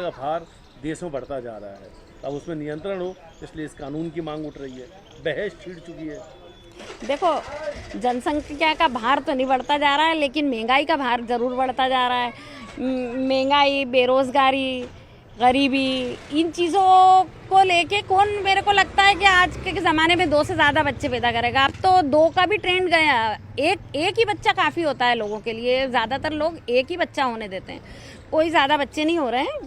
का भार देश में बढ़ता जा रहा है, अब उसमें नियंत्रण हो, इसलिए इस कानून की मांग उठ रही है। बहस छिड़ चुकी है। देखो, जनसंख्या का भार तो नहीं बढ़ता जा रहा है, लेकिन महंगाई का भार ज़रूर बढ़ता जा रहा है। महंगाई, बेरोज़गारी, गरीबी, इन चीज़ों को लेके कौन, मेरे को लगता है कि आज के ज़माने में 2 से ज़्यादा बच्चे पैदा करेगा। अब तो 2 का भी ट्रेंड गया। एक ही बच्चा काफ़ी होता है लोगों के लिए। ज़्यादातर लोग एक ही बच्चा होने देते हैं, कोई ज़्यादा बच्चे नहीं हो रहे हैं,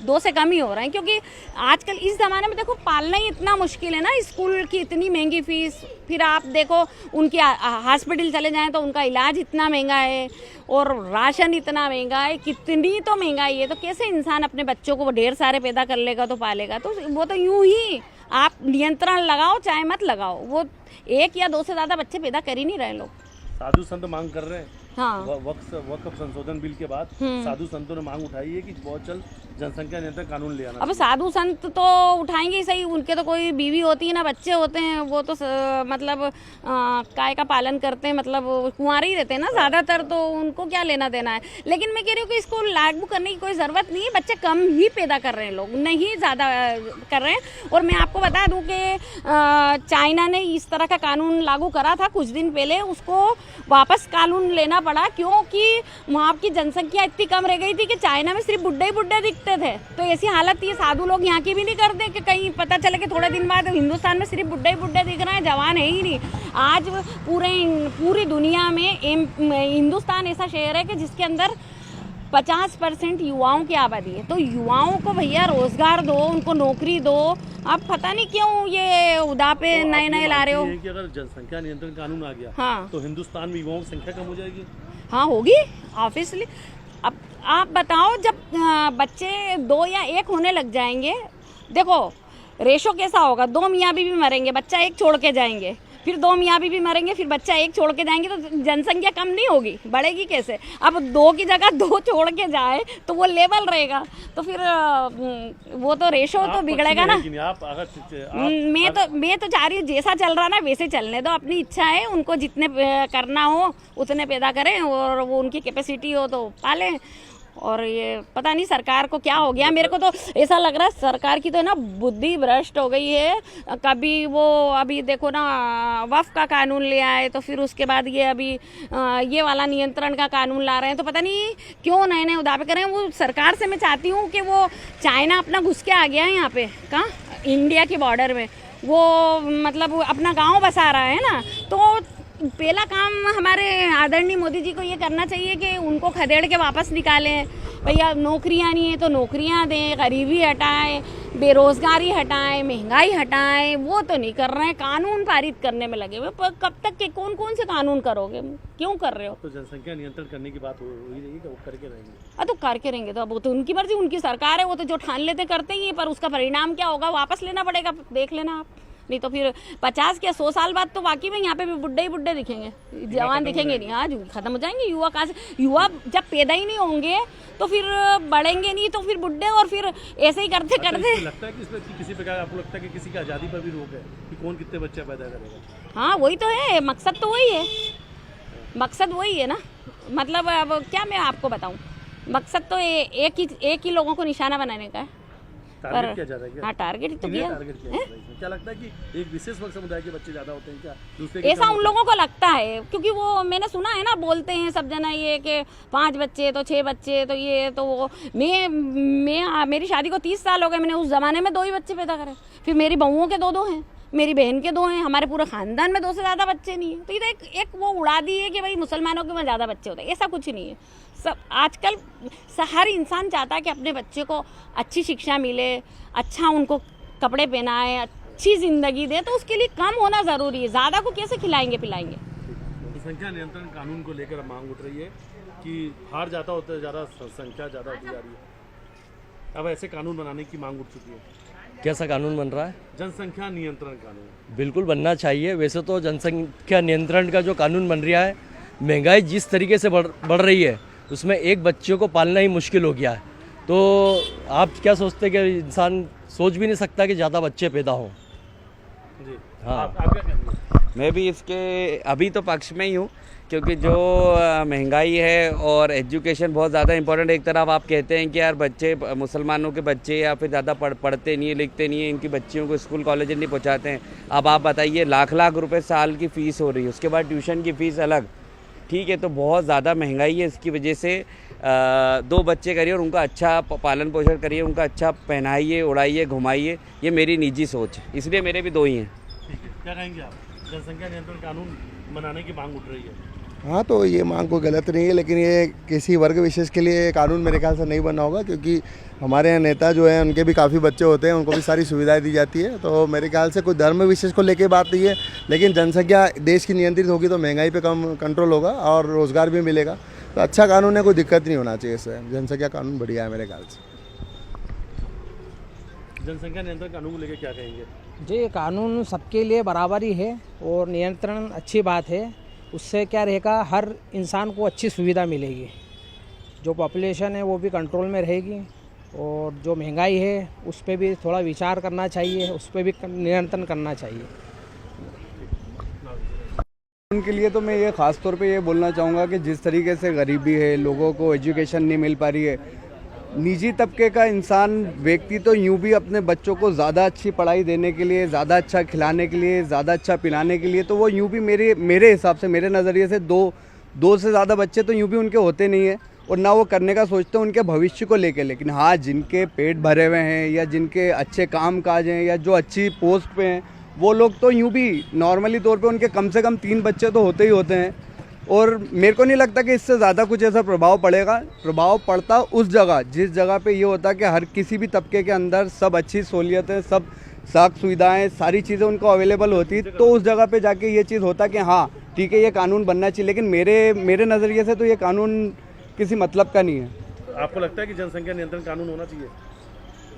2 से कम ही हो रहे हैं। क्योंकि आजकल इस ज़माने में देखो, पालना ही इतना मुश्किल है ना। स्कूल की इतनी महंगी फीस, फिर आप देखो उनकी हॉस्पिटल चले जाएं तो उनका इलाज इतना महंगा है, और राशन इतना महंगा है, कितनी तो महंगाई है। तो कैसे इंसान अपने बच्चों को ढेर सारे पैदा कर लेगा तो पालेगा? तो वो तो यूं ही आप नियंत्रण लगाओ चाहे मत लगाओ, वो 1 या 2 से ज़्यादा बच्चे पैदा कर ही नहीं रहे लोग। साधु संत मांग कर रहे हैं। हाँ, वक्फ संशोधन बिल के बाद साधु संतों ने मांग उठाई है कि बहुत जल्द जनसंख्या नियंत्रण कानून ले आना। अब साधु संत तो उठाएंगे ही सही, उनके तो कोई बीवी होती है ना बच्चे होते हैं, वो तो मतलब काय का पालन करते हैं, मतलब कुंवारे ही रहते हैं ना ज़्यादातर, तो उनको क्या लेना देना है। लेकिन मैं कह रही हूँ कि इसको लागू करने की कोई ज़रूरत नहीं है। बच्चे कम ही पैदा कर रहे हैं, लोग नहीं ज़्यादा कर रहे हैं। और मैं आपको बता दूँ कि चाइना ने इस तरह का कानून लागू करा था कुछ दिन पहले, उसको वापस कानून लेना पड़ा, क्योंकि वहाँ की जनसंख्या इतनी कम रह गई थी कि चाइना में सिर्फ बुड्ढे ही बुड्ढे दिखते थे। तो ऐसी हालत ये साधु लोग यहाँ की भी नहीं करते कि कहीं पता चले कि थोड़े दिन बाद हिंदुस्तान में सिर्फ बुड्ढे ही बुड्ढे दिख रहे हैं, जवान है ही नहीं। आज पूरी दुनिया में हिंदुस्तान ऐसा शहर है कि जिसके अंदर 50% युवाओं की आबादी है। तो युवाओं को भैया रोजगार दो, उनको नौकरी दो। आप पता नहीं क्यों ये उदा पे तो नए ला रहे हो। कि अगर जनसंख्या नियंत्रण कानून आ गया, हाँ, तो हिंदुस्तान में युवाओं की संख्या कम हो जाएगी। हाँ होगी ऑब्वियसली। अब आप बताओ, जब बच्चे 2 या 1 होने लग जाएंगे, देखो रेशो कैसा होगा, 2 मियाँ बीवी मरेंगे, बच्चा 1 छोड़ के जाएंगे, फिर 2 मियाँ बीवी मरेंगे, फिर बच्चा 1 छोड़ के जाएंगे, तो जनसंख्या कम नहीं होगी, बढ़ेगी कैसे? अब 2 की जगह 2 छोड़ के जाए तो वो लेवल रहेगा, तो फिर वो तो रेशो तो बिगड़ेगा ना। मैं तो चाह रही हूँ जैसा चल रहा ना वैसे चलने दो। अपनी इच्छा है, उनको जितने करना हो उतने पैदा करें, और वो उनकी कैपेसिटी हो तो पालें। और ये पता नहीं सरकार को क्या हो गया, मेरे को तो ऐसा लग रहा है सरकार की तो ना बुद्धि भ्रष्ट हो गई है। कभी वो अभी देखो ना वक्फ का कानून ले आए, तो फिर उसके बाद ये अभी ये वाला नियंत्रण का कानून ला रहे हैं। तो पता नहीं क्यों नए नए उदावे कर रहे हैं। वो सरकार से मैं चाहती हूँ कि वो, चाइना अपना घुस के आ गया है यहाँ पे, कहाँ इंडिया के बॉर्डर में, वो मतलब अपना गाँव बसा रहा है ना। तो पहला काम हमारे आदरणीय मोदी जी को ये करना चाहिए कि उनको खदेड़ के वापस निकालें। भैया नौकरियां नहीं है तो नौकरियां दें, गरीबी हटाएं, बेरोजगारी हटाएं, महंगाई हटाएं। वो तो नहीं कर रहे हैं, कानून पारित करने में लगे हुए। कब तक के कौन से कानून करोगे, क्यों कर रहे हो? तो जनसंख्या नियंत्रण करने की बात हो ही रही है, वो करके रहेंगे। तो करके रहेंगे, तो अब वो तो उनकी मर्जी, उनकी सरकार है, वो तो जो ठान लेते करते ही है। पर उसका परिणाम क्या होगा वापस लेना पड़ेगा, देख लेना आप। नहीं तो फिर 50 या 100 साल बाद तो वाकई में यहाँ पे भी बुड्ढे ही बुड्ढे दिखेंगे, जवान दिखेंगे नहीं। आज खत्म हो जाएंगे युवा। कहाँ से युवा जब पैदा ही नहीं होंगे तो फिर बढ़ेंगे नहीं, तो फिर बुड्ढे, और फिर ऐसे ही करते करते। लगता है कि इसमें किसी प्रकार आपको लगता है कि किसी की आज़ादी पर भी रोक है कि कौन कितने बच्चे पैदा करेगा? हाँ वही तो है, मकसद तो वही है, मकसद वही है ना। मतलब अब क्या मैं आपको बताऊँ, मकसद तो एक ही लोगों को निशाना बनाने का है। टारगेट क्या ज़्यादा है? हाँ टारगेट तो किया। क्या लगता है कि एक विशेष वर्ग समुदाय के बच्चे ज़्यादा होते हैं क्या? दूसरे ऐसा उन लोगों को लगता है, क्योंकि वो मैंने सुना है ना, बोलते हैं सब जना ये कि 5 बच्चे तो 6 बच्चे तो ये तो वो। मेरी शादी को 30 साल हो गए, मैंने उस ज़माने में 2 ही बच्चे पैदा करे। फिर मेरी बहुओं के 2 हैं, मेरी बहन के 2 हैं, हमारे पूरे खानदान में 2 से ज़्यादा बच्चे नहीं हैं। तो ये तो एक वो उड़ा दी है कि भाई मुसलमानों के में ज़्यादा बच्चे होते हैं, ऐसा कुछ नहीं है। सब आजकल हर इंसान चाहता है कि अपने बच्चे को अच्छी शिक्षा मिले, अच्छा उनको कपड़े पहनाए, अच्छी ज़िंदगी दे। तो उसके लिए कम होना ज़रूरी है, ज़्यादा को कैसे खिलाएंगे पिलाएंगे? जनसंख्या नियंत्रण कानून को लेकर मांग उठ रही है कि हार जाता होता है, ज़्यादा संख्या ज़्यादा होती जा रही है। अब ऐसे कानून बनाने की मांग उठ चुकी है। कैसा कानून बन रहा है? जनसंख्या नियंत्रण कानून बिल्कुल बनना चाहिए। वैसे तो जनसंख्या नियंत्रण का जो कानून बन रहा है, महंगाई जिस तरीके से बढ़ रही है, उसमें एक बच्चे को पालना ही मुश्किल हो गया है। तो आप क्या सोचते हैं कि इंसान सोच भी नहीं सकता कि ज़्यादा बच्चे पैदा हों? जी हाँ, आप क्या कहेंगे? मैं भी इसके अभी तो पक्ष में ही हूँ क्योंकि जो महंगाई है और एजुकेशन बहुत ज़्यादा इम्पोर्टेंट। एक तरफ आप कहते हैं कि यार बच्चे, मुसलमानों के बच्चे या फिर ज़्यादा पढ़ते नहीं है, लिखते नहीं है, इनकी बच्चियों को स्कूल कॉलेज नहीं पहुंचाते हैं। अब आप बताइए, लाख लाख रुपए साल की फ़ीस हो रही है, उसके बाद ट्यूशन की फ़ीस अलग, ठीक है। तो बहुत ज़्यादा महंगाई है, इसकी वजह से 2 बच्चे करिए और उनका अच्छा पालन पोषण करिए, उनका अच्छा पहनाइए, उड़ाइए, घुमाइए, ये मेरी निजी सोच है। इसलिए मेरे भी 2 ही हैं। ठीक है, क्या कहेंगे आप? जनसंख्या नियंत्रण कानून बनाने की मांग उठ रही है। हाँ, तो ये मांग कोई गलत नहीं है, लेकिन ये किसी वर्ग विशेष के लिए कानून मेरे ख्याल से नहीं बना होगा, क्योंकि हमारे यहाँ नेता जो हैं उनके भी काफ़ी बच्चे होते हैं, उनको भी सारी सुविधाएं दी जाती है। तो मेरे ख्याल से कोई धर्म विशेष को लेके बात नहीं है, लेकिन जनसंख्या देश की नियंत्रित होगी तो महंगाई पे कम कंट्रोल होगा और रोज़गार भी मिलेगा। तो अच्छा कानून है, कोई दिक्कत नहीं होना चाहिए इससे। जनसंख्या कानून बढ़िया है मेरे ख्याल से। जनसंख्या नियंत्रण कानून को लेकर क्या कहेंगे? जी, कानून सबके लिए बराबर ही है और नियंत्रण अच्छी बात है। उससे क्या रहेगा, हर इंसान को अच्छी सुविधा मिलेगी, जो पॉपुलेशन है वो भी कंट्रोल में रहेगी और जो महंगाई है उस पर भी थोड़ा विचार करना चाहिए, उस पर भी नियंत्रण करना चाहिए। उनके लिए तो मैं ये ख़ास तौर पे ये बोलना चाहूँगा कि जिस तरीके से गरीबी है, लोगों को एजुकेशन नहीं मिल पा रही है, निजी तबके का इंसान व्यक्ति तो यूं भी अपने बच्चों को ज़्यादा अच्छी पढ़ाई देने के लिए, ज़्यादा अच्छा खिलाने के लिए, ज़्यादा अच्छा पिलाने के लिए, तो वो यूं भी मेरे हिसाब से, मेरे नज़रिए से दो से ज़्यादा बच्चे तो यूं भी उनके होते नहीं है और ना वो करने का सोचते हैं उनके भविष्य को लेके। लेकिन हाँ, जिनके पेट भरे हुए हैं या जिनके अच्छे काम काज हैं या जो अच्छी पोस्ट पे हैं, वो लोग तो यूं भी नॉर्मली तौर पे उनके कम से कम 3 बच्चे तो होते ही होते हैं। और मेरे को नहीं लगता कि इससे ज़्यादा कुछ ऐसा प्रभाव पड़ेगा। प्रभाव पड़ता उस जगह, जिस जगह पे ये होता कि हर किसी भी तबके के अंदर सब अच्छी सहूलियतें, सब साख सुविधाएं, सारी चीज़ें उनको अवेलेबल होती, तो उस जगह पे जाके ये चीज़ होता कि हाँ ठीक है, ये कानून बनना चाहिए। लेकिन मेरे नज़रिए से तो ये कानून किसी मतलब का नहीं है। आपको लगता है कि जनसंख्या नियंत्रण कानून होना चाहिए?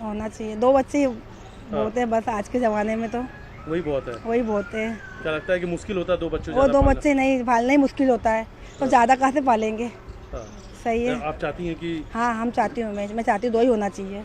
होना चाहिए। 2 बच्चे बहुत है बस, आज के ज़माने में तो वही बहुत है। वही बहुत है। क्या लगता है कि मुश्किल होता है 2 बच्चों? वो 2 बच्चे नहीं पालना ही मुश्किल होता है, तो ज़्यादा कहाँ से पालेंगे। हाँ। सही है। आप चाहती हैं कि? हाँ, हम चाहती हूँ, मैं चाहती हूँ 2 ही होना चाहिए।